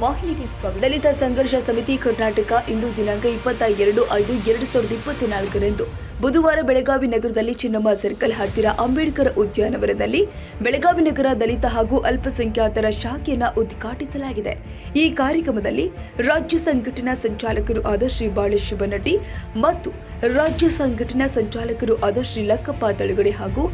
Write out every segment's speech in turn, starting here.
ಮಾಹಿತಿಗೆ ಸ್ವಾಗತ. ದಲಿತ ಸಂಘರ್ಷ ಸಮಿತಿ ಕರ್ನಾಟಕ ಇಂದು ದಿನಾಂಕ 22/5/2024 ಬುಧವಾರ ಬೆಳಗಾವಿ ನಗರದಲ್ಲಿ ಚಿನ್ನಮ್ಮ ಸರ್ಕಲ್ ಹತ್ತಿರ ಅಂಬೇಡ್ಕರ್ ಉದ್ಯಾನವನದಲ್ಲಿ ಬೆಳಗಾವಿ ನಗರ ದಲಿತ ಹಾಗೂ ಅಲ್ಪಸಂಖ್ಯಾತರ ಶಾಖೆಯನ್ನು ಉದ್ಘಾಟಿಸಲಾಗಿದೆ. ಈ ಕಾರ್ಯಕ್ರಮದಲ್ಲಿ ರಾಜ್ಯ ಸಂಘಟನಾ ಸಂಚಾಲಕರು ಆದ ಶ್ರೀ ಬಾಳೇಶ್ ಬನ್ನಟ್ಟಿ ಮತ್ತು ರಾಜ್ಯ ಸಂಘಟನಾ ಸಂಚಾಲಕರು ಆದ ಶ್ರೀ ಲಕ್ಕಪ್ಪ ತಳಗಡೆ ಹಾಗೂ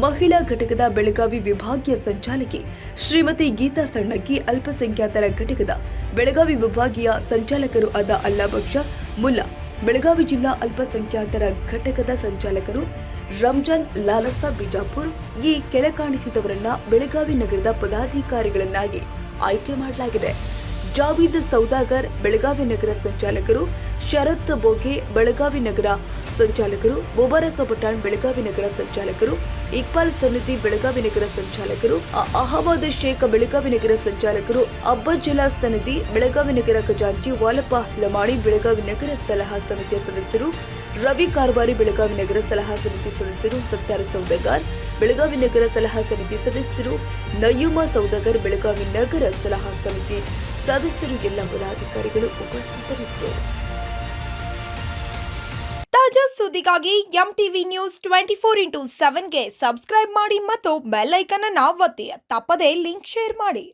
ಮಹಿಳಾ ಘಟಕದ ಬೆಳಗಾವಿ ವಿಭಾಗೀಯ ಸಂಚಾಲಕಿ ಶ್ರೀಮತಿ ಗೀತಾ ಸಣ್ಣಕ್ಕಿ, ಅಲ್ಪಸಂಖ್ಯಾತರ ಘಟಕದ ಬೆಳಗಾವಿ ವಿಭಾಗೀಯ ಸಂಚಾಲಕರು ಆದ ಅಲ್ಲಾಬಕ್ಷ ಮುಲ್ಲಾ, ಬೆಳಗಾವಿ ಜಿಲ್ಲಾ ಅಲ್ಪಸಂಖ್ಯಾತರ ಘಟಕದ ಸಂಚಾಲಕರು ರಂಜಾನ್ ಲಾಲಸಾ ಬಿಜಾಪುರ್ ಈ ಕೆಳಕಾಣಿಸಿದವರನ್ನ ಬೆಳಗಾವಿ ನಗರದ ಪದಾಧಿಕಾರಿಗಳನ್ನಾಗಿ ಆಯ್ಕೆ ಮಾಡಲಾಗಿದೆ. ಜಾವೀದ್ ಸೌದಾಗರ್ ಬೆಳಗಾವಿ ನಗರ ಸಂಚಾಲಕರು, ಶರತ್ ಬೋಗೆ ಬೆಳಗಾವಿ ನಗರ ಸಂಚಾಲಕರು, ಮುಬಾರಕ ಪಠಾಣ್ ಬೆಳಗಾವಿ ನಗರ ಸಂಚಾಲಕರು, ಇಕ್ಬಾಲ್ ಸನ್ನಿಧಿ ಬೆಳಗಾವಿ ನಗರ ಸಂಚಾಲಕರು, ಅಹಮದ್ ಶೇಖ್ ಬೆಳಗಾವಿ ನಗರ ಸಂಚಾಲಕರು, ಅಬ್ಬಜ್ಜಲಾ ಸನ್ನಿಧಿ ಬೆಳಗಾವಿ ನಗರ ಖಜಾಂಚಿ, ವಾಲಪ್ಪ ಲಮಾಣಿ ಬೆಳಗಾವಿ ನಗರ ಸಲಹಾ ಸಮಿತಿಯ ಸದಸ್ಯರು, ರವಿ ಕಾರ್ವಾರಿ ಬೆಳಗಾವಿ ನಗರ ಸಲಹಾ ಸಮಿತಿ ಸದಸ್ಯರು, ಸತ್ತಾರ ಸೌದಾಗರ್ ಬೆಳಗಾವಿ ನಗರ ಸಲಹಾ ಸಮಿತಿ ಸದಸ್ಯರು, ನಯೂಮಾ ಸೌದಾಗರ್ ಬೆಳಗಾವಿ ನಗರ ಸಲಹಾ ಸಮಿತಿ ಸದಸ್ಯರು, ಎಲ್ಲ ಪದಾಧಿಕಾರಿಗಳು ಉಪಸ್ಥಿತರಿದ್ದರು. ತಾಜಾ ಸುದ್ದಿಗಾಗಿ ಎಂಟಿವಿ ನ್ಯೂಸ್ 24x7ಗೆ ಸಬ್ಸ್ಕ್ರೈಬ್ ಮಾಡಿ ಮತ್ತು ಬೆಲ್ ಐಕಾನ್ ಅನ್ನು ಒತ್ತಿ. ತಪ್ಪದೇ ಲಿಂಕ್ ಶೇರ್ ಮಾಡಿ.